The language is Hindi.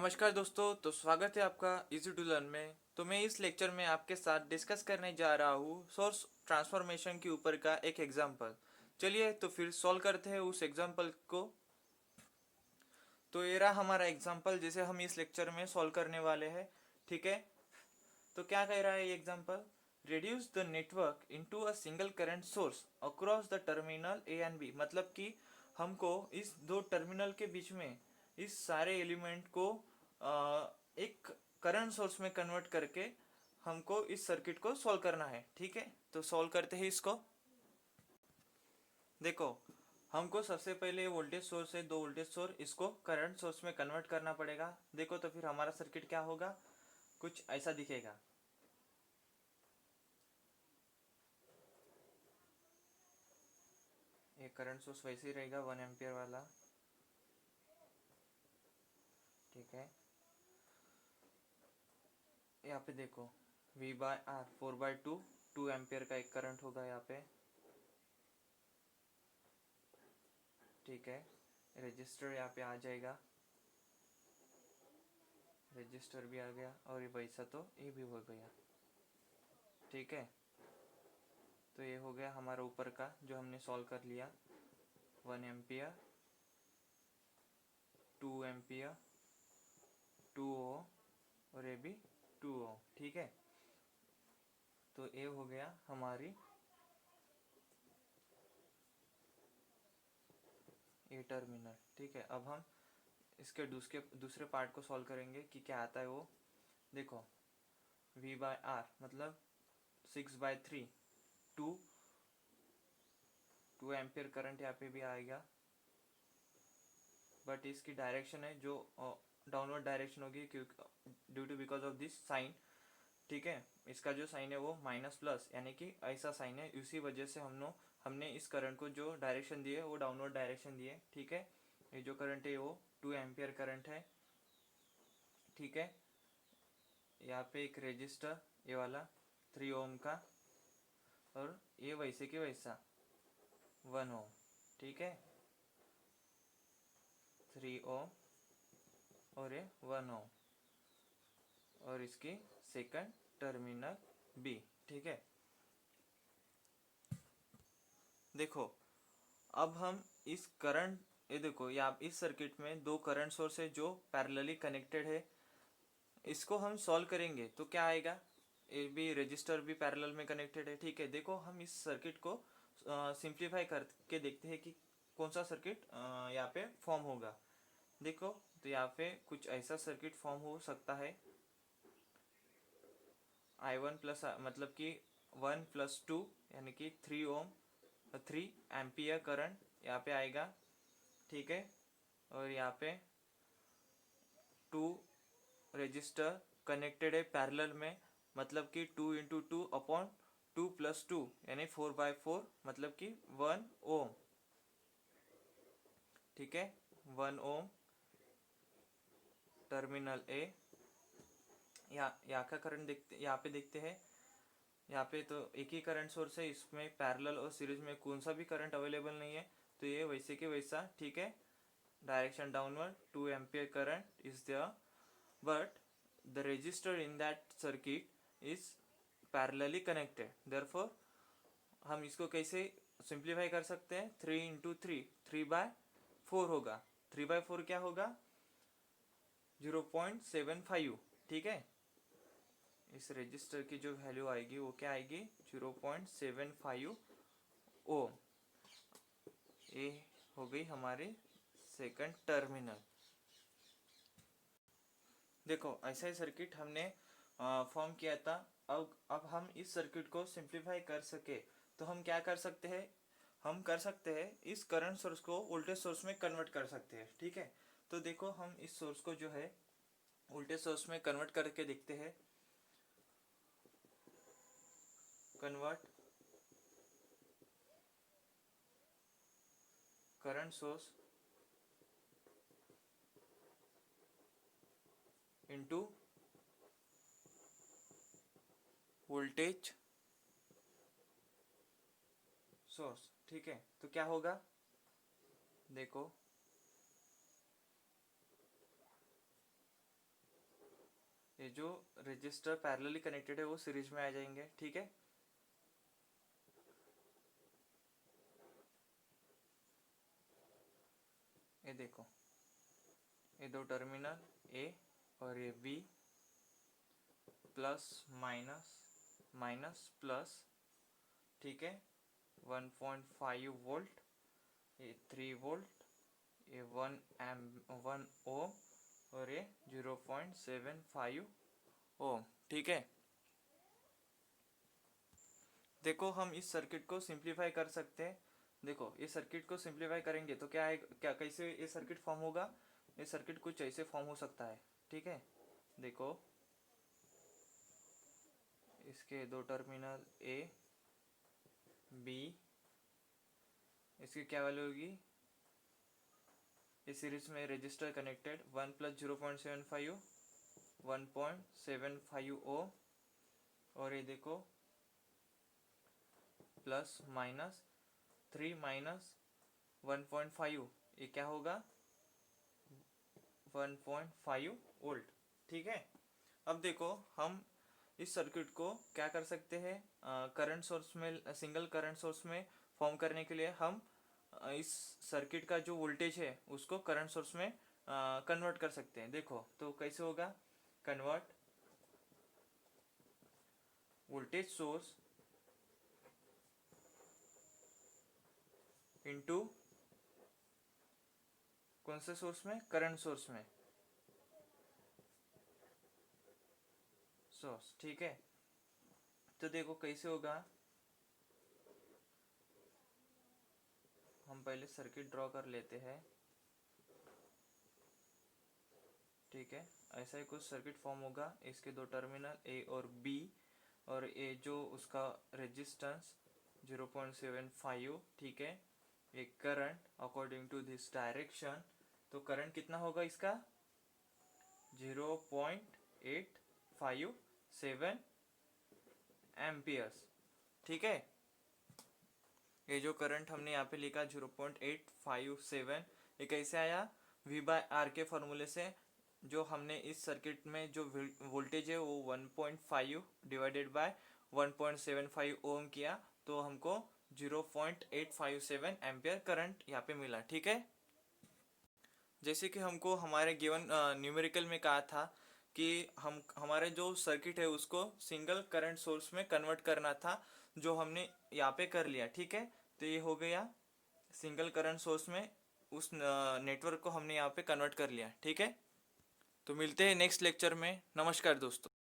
नमस्कार दोस्तों, तो स्वागत है आपका इजी टू लर्न में। तो मैं इस लेक्चर में आपके साथ डिस्कस करने जा रहा हूँ सोर्स ट्रांसफॉर्मेशन के ऊपर का एक एग्जांपल। चलिए तो फिर सॉल्व करते हैं उस एग्जांपल को। तो ये रहा हमारा एग्जांपल जिसे हम इस लेक्चर में सॉल्व करने वाले हैं। ठीक है, तो क्या कह रहा है ये example? Reduce the network into a single current source across the terminal A and B. मतलब कि हमको इस दो टर्मिनल के बीच में इस सारे एलिमेंट को एक करंट सोर्स में कन्वर्ट करके हमको इस सर्किट को सॉल्व करना है। ठीक है, तो सॉल्व करते हैं इसको। देखो, हमको सबसे पहले वोल्टेज सोर्स है, दो वोल्टेज सोर्स, इसको करंट सोर्स में कन्वर्ट करना पड़ेगा। देखो तो फिर हमारा सर्किट क्या होगा, कुछ ऐसा दिखेगा। ये करंट सोर्स वैसे ही रहेगा 1 एम्पियर वाला। ठीक है, यहाँ पे देखो V/R 4/2 2 एम्पियर का एक करंट होगा यहाँ पे। ठीक है, रजिस्टर यहाँ पे आ जाएगा, रजिस्टर भी आ गया, और ये वैसा तो ये भी हो गया। ठीक है, तो ये हो गया हमारा ऊपर का जो हमने सॉल्व कर लिया। 1 एम्पियर, 2 एम्पियर, 2 ओम, और ये भी 2 ओम। ठीक है, तो ये हो गया हमारी ये टर्मिनल। ठीक है, अब हम इसके दूसरे पार्ट को सॉल्व करेंगे कि क्या आता है वो। देखो, V/R मतलब 6/3 टू एम्पियर करंट यहाँ पे भी आएगा, बट इसकी डायरेक्शन है जो डाउनवर्ड डायरेक्शन होगी, क्योंकि due to because of this sign. ठीक है, इसका जो साइन है वो माइनस प्लस यानी कि ऐसा साइन है, इसी वजह से हमने इस करंट को जो डायरेक्शन दिए वो डाउनवर्ड डायरेक्शन दिए। ठीक है, ये जो करंट है वो 2 एम्पियर करंट है। ठीक है, यहाँ पे एक रेजिस्टर ये वाला 3 ओम का, और ये वैसे कि वैसा 1 ओम। ठीक है, 3 ओम और ये 1 ओम, और इसकी सेकंड टर्मिनल बी। ठीक है, देखो अब हम इस करंट, ये देखो यहाँ इस सर्किट में दो करंट सोर्स है जो पैरेलली कनेक्टेड है। इसको हम सॉल्व करेंगे तो क्या आएगा, ये भी रजिस्टर भी पैरेलल में कनेक्टेड है। ठीक है, देखो हम इस सर्किट को सिंप्लीफाई करके देखते हैं कि कौन सा सर्किट यहाँ पे फॉर्म होगा। देखो, तो यहाँ पे कुछ ऐसा सर्किट फॉर्म हो सकता है। I1 प्लस मतलब कि 1+2 यानी कि 3 ओम, 3 एम्पियर करंट यहाँ पे आएगा। ठीक है, और यहाँ पे 2 रजिस्टर कनेक्टेड है पैरेलल में, मतलब कि 2 × 2 अपॉन 2 + 2 यानी 4/4, मतलब कि 1 ओम। ठीक है, 1 ओम टर्मिनल ए। यहाँ का करंट देखते, यहाँ पे देखते हैं। यहाँ पे तो एक ही करंट सोर्स है, इसमें पैरेलल और सीरीज में कौन सा भी करंट अवेलेबल नहीं है, तो ये वैसे के वैसा। ठीक है, direction downward, 2 ampere current is there, but the resistor in that circuit is parallelly connected, therefore हम इसको कैसे सिंप्लीफाई कर सकते हैं, 3 × 3 3/4 होगा। 3/4 क्या होगा, 0.75। ठीक है, इस रजिस्टर की जो वैल्यू आएगी वो क्या आएगी, 0.75 ओम। ये हो गई हमारी सेकंड टर्मिनल। देखो ऐसा ही सर्किट हमने फॉर्म किया था। अब हम इस सर्किट को सिंप्लीफाई कर सके तो हम क्या कर सकते हैं, हम कर सकते हैं इस करंट सोर्स को वोल्टेज सोर्स में कन्वर्ट कर सकते हैं। ठीक है, तो देखो हम इस सोर्स को जो है वोल्टेज सोर्स में कन्वर्ट करके देखते हैं। Convert current source into voltage source. ठीक है, तो क्या होगा, देखो ये जो रजिस्टर पैरेलली कनेक्टेड है वो सीरीज में आ जाएंगे, ठीक है। ये देखो, ये दो टर्मिनल ए और ये B, plus minus minus plus, ठीक है। 1.5 वोल्ट, ये 3 वोल्ट, ये 1 ओम और ये 0.75 ओम, ठीक है। देखो हम इस सर्किट को सिंप्लीफाई कर सकते हैं। देखो इस सर्किट को सिंप्लीफाई करेंगे तो क्या है, क्या कैसे ये सर्किट फॉर्म होगा। ये सर्किट कुछ ऐसे फॉर्म हो सकता है, ठीक है। देखो इसके दो टर्मिनल ए बी, इसकी क्या वैल्यू होगी, इस सीरीज में रजिस्टर कनेक्टेड 1 प्लस 0.75 1.75 ओ, और ये देखो प्लस माइनस 3 माइनस 1.5, ये क्या होगा 1.5 वोल्ट, ठीक है। अब देखो हम इस सर्किट को क्या कर सकते हैं, करंट सोर्स में, सिंगल करंट सोर्स में फॉर्म करने के लिए हम इस सर्किट का जो वोल्टेज है उसको करंट सोर्स में कन्वर्ट कर सकते हैं। देखो तो कैसे होगा, कन्वर्ट वोल्टेज सोर्स इनटू कौन से सोर्स में, करंट सोर्स में, सोर्स, ठीक है। तो देखो कैसे होगा, हम पहले सर्किट ड्रॉ कर लेते हैं, ठीक है। ऐसा ही कुछ सर्किट फॉर्म होगा, इसके दो टर्मिनल ए और बी, और ये जो उसका रेजिस्टेंस 0.75, ठीक है। एक current according to this direction, तो करंट कितना होगा इसका 0.857 एम्पियर्स, ठीक है। ये जो करंट हमने यहाँ पे लिखा 0.857, ये कैसे आया, V बाय आर के फॉर्मूले से। जो हमने इस सर्किट में जो वोल्टेज है वो 1.5 डिवाइडेड बाय 1.75 ओम किया, तो हमको 0.857 एम्पियर करंट यहाँ पे मिला, ठीक है। जैसे कि हमको हमारे गिवन न्यूमेरिकल में कहा था कि हम हमारे जो सर्किट है उसको सिंगल करंट सोर्स में कन्वर्ट करना था, जो हमने यहाँ पे कर लिया, ठीक है। तो ये हो गया सिंगल करंट सोर्स में, उस नेटवर्क को हमने यहाँ पे कन्वर्ट कर लिया, ठीक है। तो मिलते हैं नेक्स्ट लेक्चर में। नमस्कार दोस्तों।